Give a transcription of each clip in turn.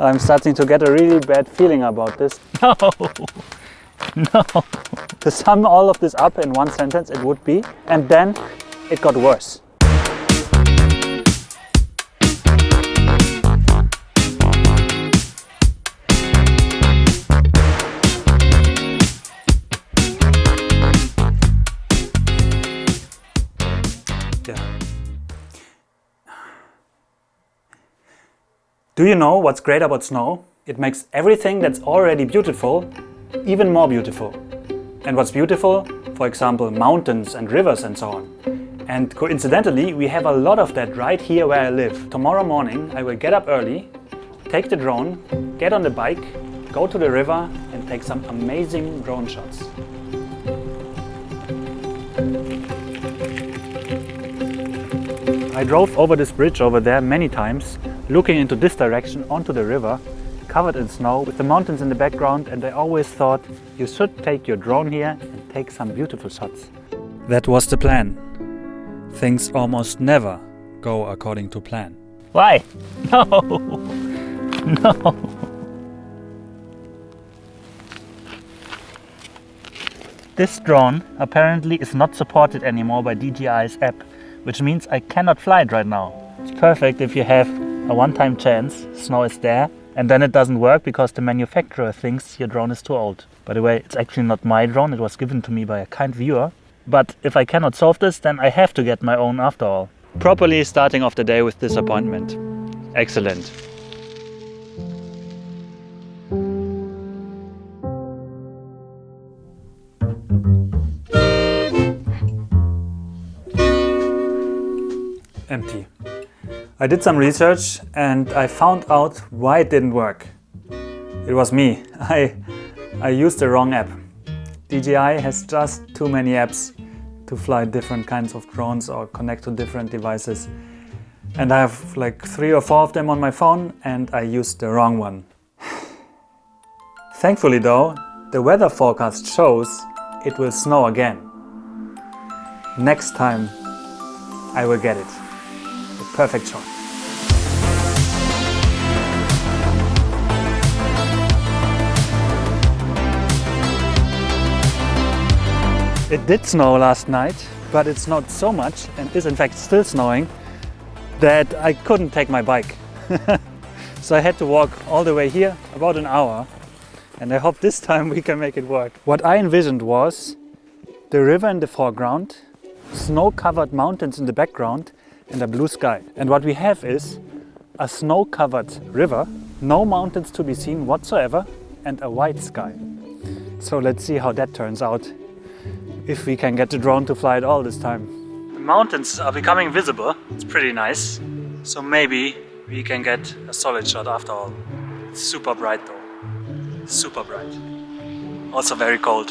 I'm starting to get a really bad feeling about this. No, no. To sum all of this up in one sentence, it would be, and then it got worse. Do you know what's great about snow? It makes everything that's already beautiful even more beautiful. And what's beautiful? For example, mountains and rivers and so on. And coincidentally, we have a lot of that right here where I live. Tomorrow morning I will get up early, take the drone, get on the bike, go to the river and take some amazing drone shots. I drove over this bridge over there many times, looking into this direction onto the river, covered in snow with the mountains in the background, and I always thought you should take your drone here and take some beautiful shots. That was the plan. Things almost never go according to plan. Why? No, no. This drone apparently is not supported anymore by DJI's app, which means I cannot fly it right now. It's perfect if you have a one-time chance, snow is there, and then it doesn't work because the manufacturer thinks your drone is too old. By the way, it's actually not my drone, it was given to me by a kind viewer. But if I cannot solve this, then I have to get my own after all. Properly starting off the day with disappointment. Excellent. Empty. I did some research and I found out why it didn't work. It was me. I used the wrong app. DJI has just too many apps to fly different kinds of drones or connect to different devices. And I have like 3 or 4 of them on my phone and I used the wrong one. Thankfully though, the weather forecast shows it will snow again. Next time I will get it. The perfect shot. It did snow last night, but it snowed so much and is in fact still snowing that I couldn't take my bike. So I had to walk all the way here, about an hour, and I hope this time we can make it work. What I envisioned was the river in the foreground, snow-covered mountains in the background, and a blue sky. And what we have is a snow-covered river, no mountains to be seen whatsoever, and a white sky. So let's see how that turns out, if we can get the drone to fly at all this time. The mountains are becoming visible, it's pretty nice. So maybe we can get a solid shot after all. It's super bright though, super bright. Also very cold.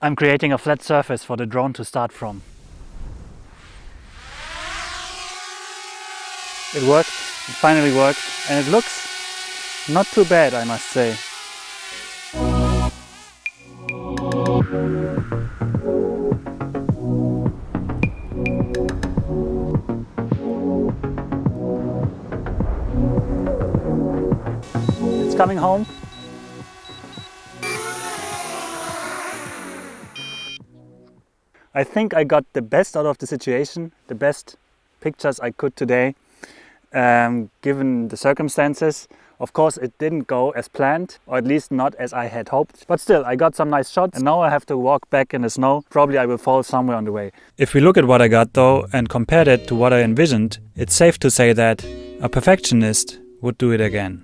I'm creating a flat surface for the drone to start from. It worked, it finally worked, and it looks not too bad, I must say. It's coming home. I think I got the best out of the situation, the best pictures I could today, given the circumstances. Of course, it didn't go as planned, or at least not as I had hoped. But still, I got some nice shots, and now I have to walk back in the snow. Probably I will fall somewhere on the way. If we look at what I got though, and compare it to what I envisioned, it's safe to say that a perfectionist would do it again.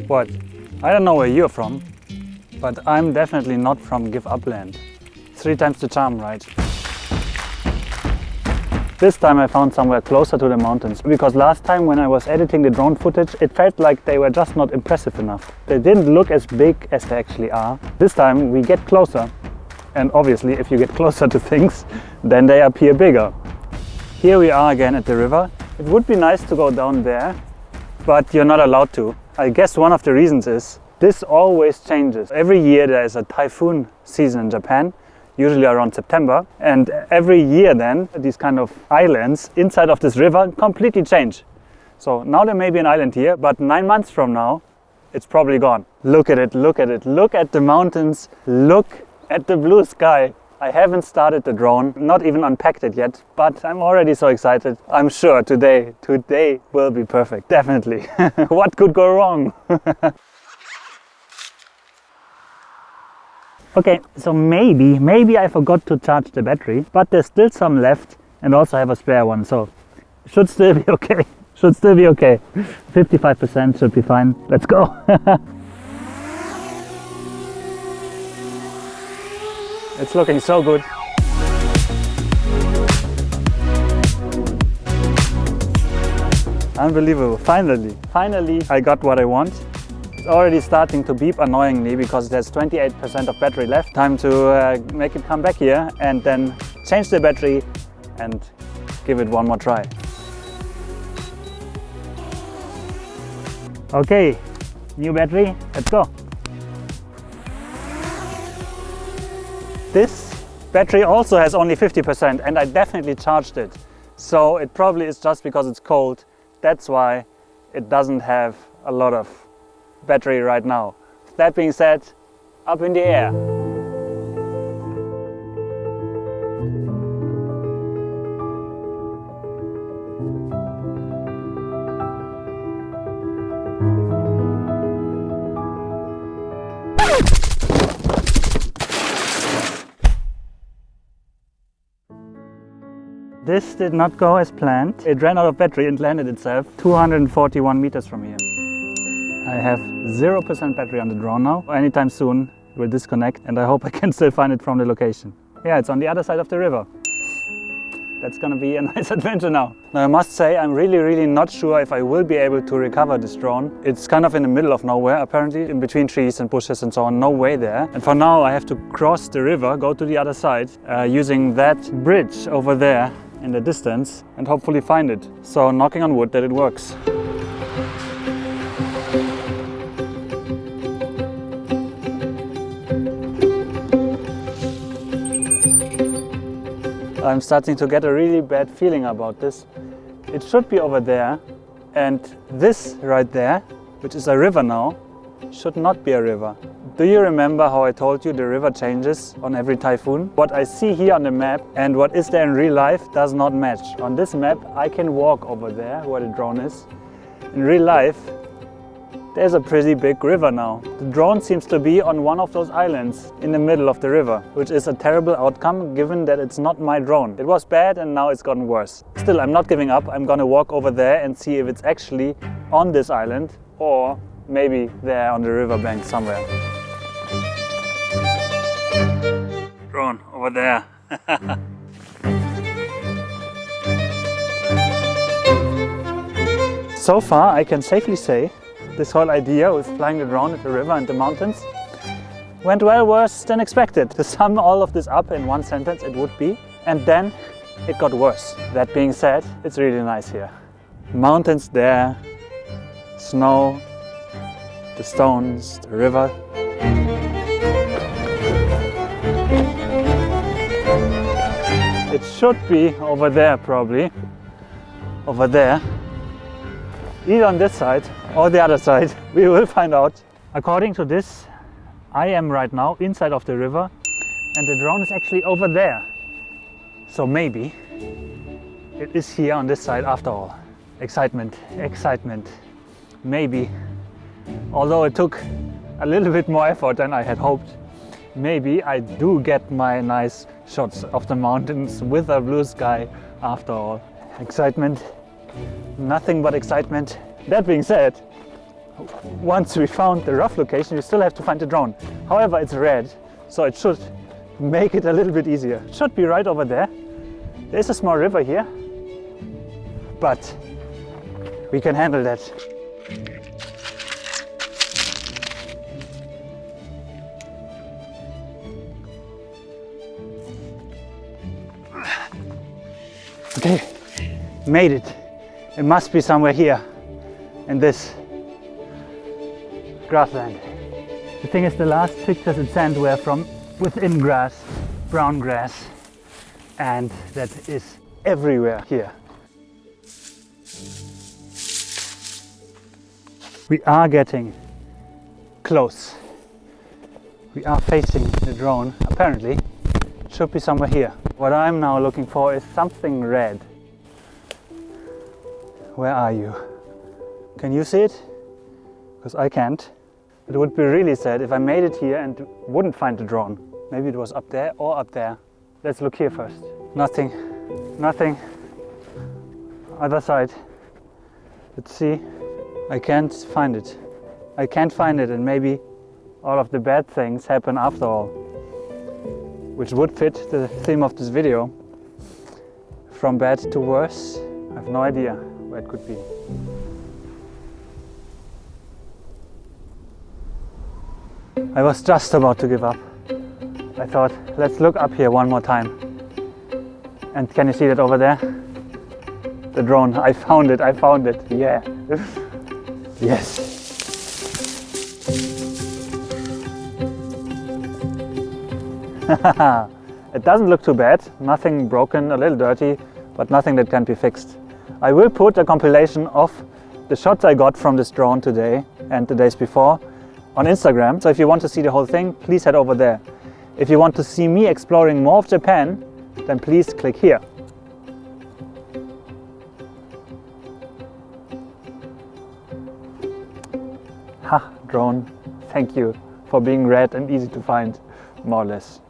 What? I don't know where you're from, but I'm definitely not from Give Up Land. 3 times the charm, right? This time I found somewhere closer to the mountains, because last time when I was editing the drone footage, it felt like they were just not impressive enough. They didn't look as big as they actually are. This time we get closer, and obviously if you get closer to things, then they appear bigger. Here we are again at the river, It would be nice to go down there, but you're not allowed to. I guess one of the reasons is this always changes. Every year there is a typhoon season in Japan, usually around September, and every year then these kind of islands inside of this river completely change. So now there may be an island here, but 9 months from now it's probably gone. Look at it, look at it, look at the mountains, look at the blue sky. I haven't started the drone, not even unpacked it yet, but I'm already so excited. I'm sure today will be perfect, definitely. What could go wrong? Okay, so maybe I forgot to charge the battery, but there's still some left and also I have a spare one, so should still be okay. Should still be okay. 55% should be fine. Let's go. It's looking so good. Unbelievable. Finally I got what I want. It's already starting to beep annoyingly because there's 28% of battery left. Time to make it come back here and then change the battery and give it one more try. Okay, new battery, let's go. This battery also has only 50% and I definitely charged it. So it probably is just because it's cold. That's why it doesn't have a lot of battery right now. That being said, up in the air. This did not go as planned. It ran out of battery and landed itself 241 meters from here. I have 0% battery on the drone now. Anytime soon it will disconnect and I hope I can still find it from the location. Yeah, it's on the other side of the river. That's gonna be a nice adventure now. Now I must say I'm really not sure if I will be able to recover this drone. It's kind of in the middle of nowhere apparently, in between trees and bushes and so on, no way there. And for now I have to cross the river, go to the other side using that bridge over there in the distance and hopefully find it. So knocking on wood that it works. I'm starting to get a really bad feeling about this. It should be over there, and this right there, which is a river now, should not be a river. Do you remember how I told you the river changes on every typhoon? What I see here on the map and what is there in real life does not match. On this map I can walk over there where the drone is. In real life there's a pretty big river now. The drone seems to be on one of those islands in the middle of the river, which is a terrible outcome given that it's not my drone. It was bad and now it's gotten worse. Still, I'm not giving up. I'm gonna walk over there and see if it's actually on this island or maybe there on the riverbank somewhere. Drone over there. So far I can safely say this whole idea with flying the drone at the river and the mountains went well worse than expected. To sum all of this up in one sentence, it would be, and then it got worse. That being said, it's really nice here. Mountains there, snow, the stones, the river. It should be over there probably, over there. Either on this side or the other side, we will find out. According to this, I am right now inside of the river and the drone is actually over there. So maybe it is here on this side after all. Excitement, excitement. Maybe, although it took a little bit more effort than I had hoped, maybe I do get my nice shots of the mountains with a blue sky after all. Excitement. Nothing but excitement. That being said, once we found the rough location, we still have to find the drone. However, it's red, so it should make it a little bit easier. It should be right over there. There's a small river here, but we can handle that. Okay, made it. It must be somewhere here in this grassland. The thing is, the last pictures it sent were from within grass, brown grass, and that is everywhere here. We are getting close. We are facing the drone. Apparently, it should be somewhere here. What I'm now looking for is something red. Where are you? Can you see it? Because I can't. It would be really sad if I made it here and wouldn't find the drone. Maybe it was up there or up there. Let's look here first. Nothing. Nothing. Other side. Let's see. I can't find it. I can't find it, and maybe all of the bad things happen after all. Which would fit the theme of this video. From bad to worse. I have no idea where it could be. I was just about to give up. I thought, let's look up here one more time. And can you see that over there? The drone, I found it, yeah. Yes. It doesn't look too bad, nothing broken, a little dirty, but nothing that can be fixed. I will put a compilation of the shots I got from this drone today and the days before on Instagram. So if you want to see the whole thing, please head over there. If you want to see me exploring more of Japan, then please click here. Ha, drone, thank you for being red and easy to find, more or less.